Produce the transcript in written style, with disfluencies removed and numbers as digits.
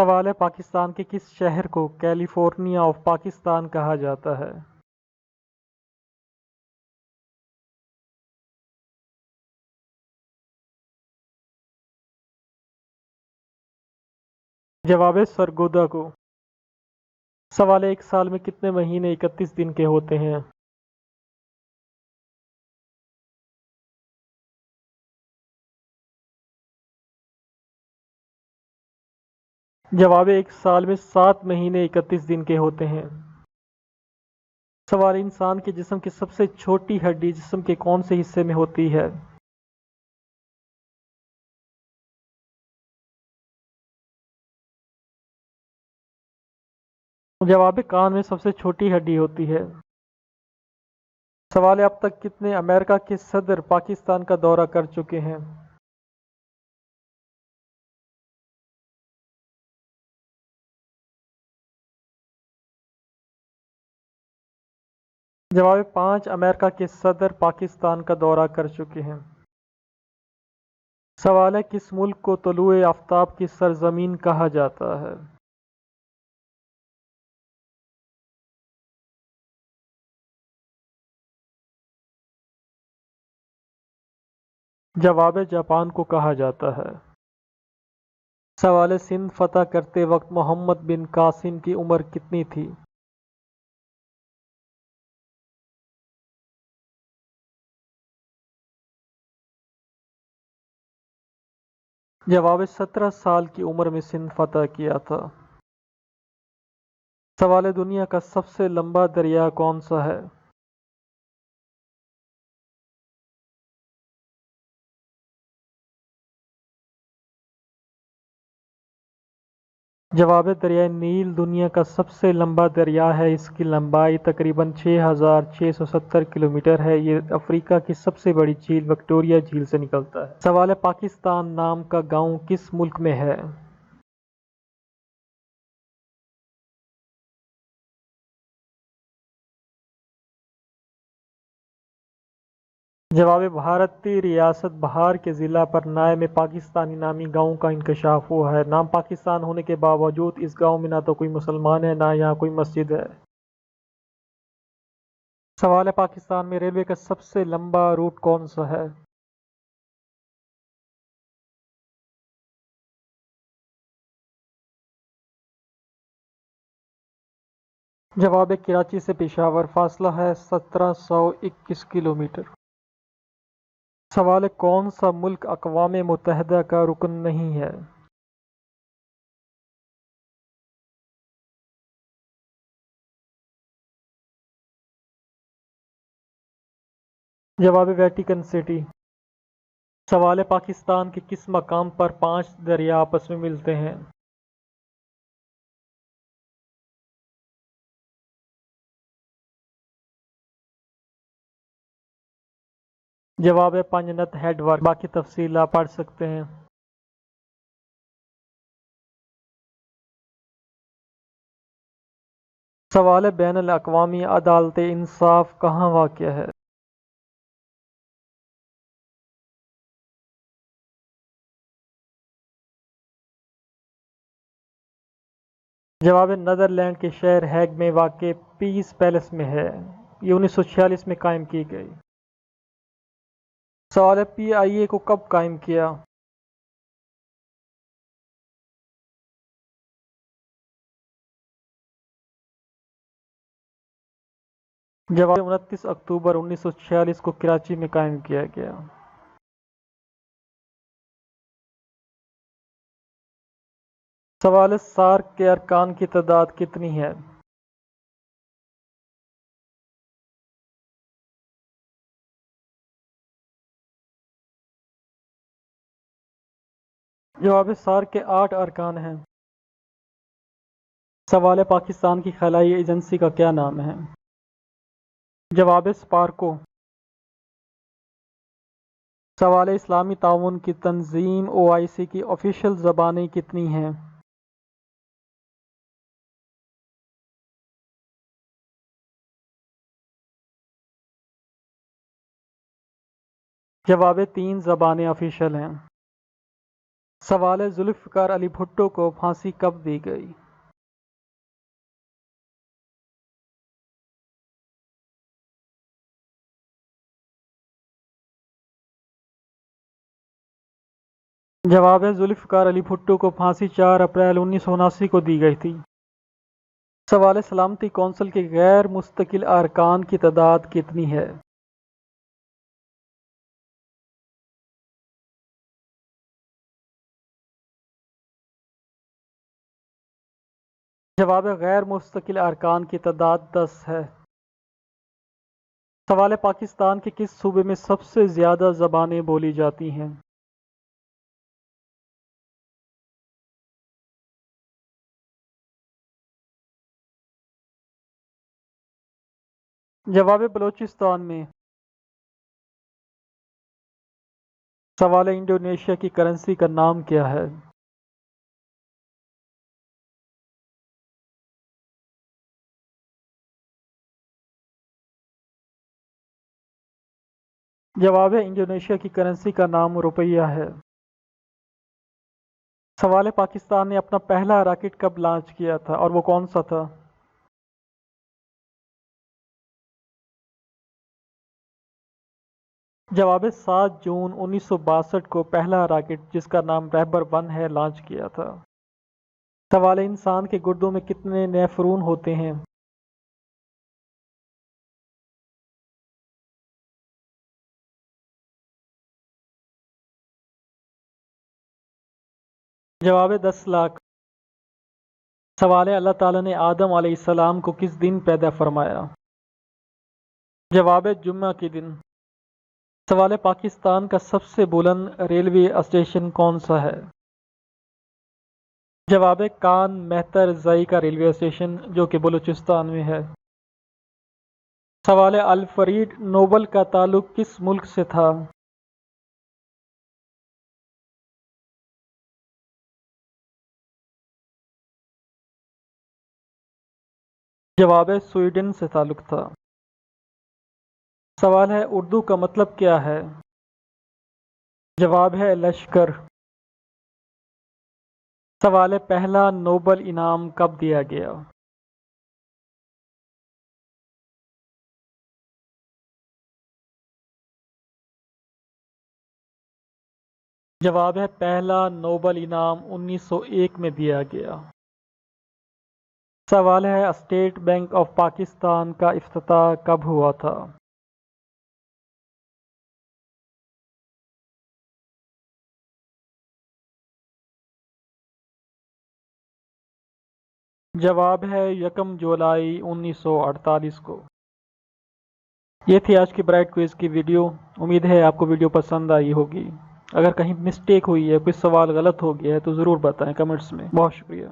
سوال ہے پاکستان کے کس شہر کو کیلیفورنیا آف پاکستان کہا جاتا ہے؟ جواب ہے سرگودا کو۔ سوال ہے ایک سال میں کتنے مہینے 31 دن کے ہوتے ہیں؟ جواب ہے ایک سال میں 7 مہینے 31 دن کے ہوتے ہیں۔ سوال ہے انسان کے جسم کی سب سے چھوٹی ہڈی جسم کے کون سے حصے میں ہوتی ہے؟ جواب ہے کان میں سب سے چھوٹی ہڈی ہوتی ہے۔ سوال ہے اب تک کتنے امریکہ کے صدر پاکستان کا دورہ کر چکے ہیں؟ جواب ہے 5 امریکہ کے صدر پاکستان کا دورہ کر چکے ہیں۔ سوال ہے کس ملک کو طلوع آفتاب کی سرزمین کہا جاتا ہے؟ جواب ہے جاپان کو کہا جاتا ہے۔ سوال ہے سندھ فتح کرتے وقت محمد بن قاسم کی عمر کتنی تھی؟ جواب ہے 17 سال کی عمر میں سندھ فتح کیا تھا۔ سوال ہے دنیا کا سب سے لمبا دریا کون سا ہے؟ جواب ہے دریائے نیل دنیا کا سب سے لمبا دریا ہے، اس کی لمبائی تقریباً 6670 کلومیٹر ہے۔ یہ افریقہ کی سب سے بڑی جھیل وکٹوریہ جھیل سے نکلتا ہے۔ سوال ہے پاکستان نام کا گاؤں کس ملک میں ہے؟ جواب بھارتی ریاست بہار کے ضلع پرنائے میں پاکستانی نامی گاؤں کا انکشاف ہوا ہے۔ نام پاکستان ہونے کے باوجود اس گاؤں میں نہ تو کوئی مسلمان ہے نہ یہاں کوئی مسجد ہے۔ سوال ہے پاکستان میں ریلوے کا سب سے لمبا روٹ کون سا ہے؟ جواب ہے کراچی سے پشاور، فاصلہ ہے 1721 کلومیٹر۔ سوال ہے کون سا ملک اقوام متحدہ کا رکن نہیں ہے؟ جواب ہے ویٹیکن سٹی۔ سوال ہے پاکستان کے کس مقام پر 5 دریا آپس میں ملتے ہیں؟ جواب ہے پنجنت ہیڈ ورک، باقی تفصیل آپ پڑھ سکتے ہیں۔ سوال ہے بین الاقوامی عدالت انصاف کہاں واقع ہے؟ جواب ہے نیدرلینڈ کے شہر ہیگ میں واقع پیس پیلس میں ہے، یہ 1946 میں قائم کی گئی۔ سوال ہے پی آئی اے کو کب قائم کیا؟ جواب 29 اکتوبر 1946 کو کراچی میں قائم کیا گیا۔ سوال ہے سارک کے ارکان کی تعداد کتنی ہے؟ جواب ہے سارک کے 8 ارکان ہیں۔ سوال ہے پاکستان کی خلائی ایجنسی کا کیا نام ہے؟ جواب ہے سپارکو۔ سوال ہے اسلامی تعاون کی تنظیم او آئی سی کی آفیشل زبانیں کتنی ہیں؟ جواب ہے 3 زبانیں آفیشل ہیں۔ سوال ہے ذوالفقار علی بھٹو کو پھانسی کب دی گئی؟ جواب ہے ذوالفقار علی بھٹو کو پھانسی 4 اپریل 1979 کو دی گئی تھی۔ سوال ہے سلامتی کونسل کے غیر مستقل ارکان کی تعداد کتنی ہے؟ جواب ہے غیر مستقل ارکان کی تعداد 10 ہے۔ سوال ہے پاکستان کے کس صوبے میں سب سے زیادہ زبانیں بولی جاتی ہیں؟ جواب ہے بلوچستان میں۔ سوال ہے انڈونیشیا کی کرنسی کا نام کیا ہے؟ جواب ہے انڈونیشیا کی کرنسی کا نام روپیہ ہے۔ سوال ہے پاکستان نے اپنا پہلا راکٹ کب لانچ کیا تھا اور وہ کون سا تھا؟ جواب ہے 7 جون 1962 کو پہلا راکٹ جس کا نام رہبر 1 ہے لانچ کیا تھا۔ سوال ہے انسان کے گردوں میں کتنے نیفرون ہوتے ہیں؟ جواب ہے 10 لاکھ۔ سوال ہے اللہ تعالیٰ نے آدم علیہ السلام کو کس دن پیدا فرمایا؟ جواب ہے جمعہ کے دن۔ سوال ہے پاکستان کا سب سے بلند ریلوے اسٹیشن کون سا ہے؟ جواب ہے کان مہتر زئی کا ریلوے اسٹیشن جو کہ بلوچستان میں ہے۔ سوال ہے الفریڈ نوبل کا تعلق کس ملک سے تھا؟ جواب ہے سویڈن سے تعلق تھا۔ سوال ہے اردو کا مطلب کیا ہے؟ جواب ہے لشکر۔ سوال ہے پہلا نوبل انعام کب دیا گیا؟ جواب ہے پہلا نوبل انعام 1901 میں دیا گیا۔ سوال ہے اسٹیٹ بینک آف پاکستان کا افتتاح کب ہوا تھا؟ جواب ہے 1 جولائی 1948 کو۔ یہ تھی آج کی برائٹ کوئز کی ویڈیو۔ امید ہے آپ کو ویڈیو پسند آئی ہوگی۔ اگر کہیں مسٹیک ہوئی ہے، کوئی سوال غلط ہو گیا ہے تو ضرور بتائیں کمنٹس میں۔ بہت شکریہ۔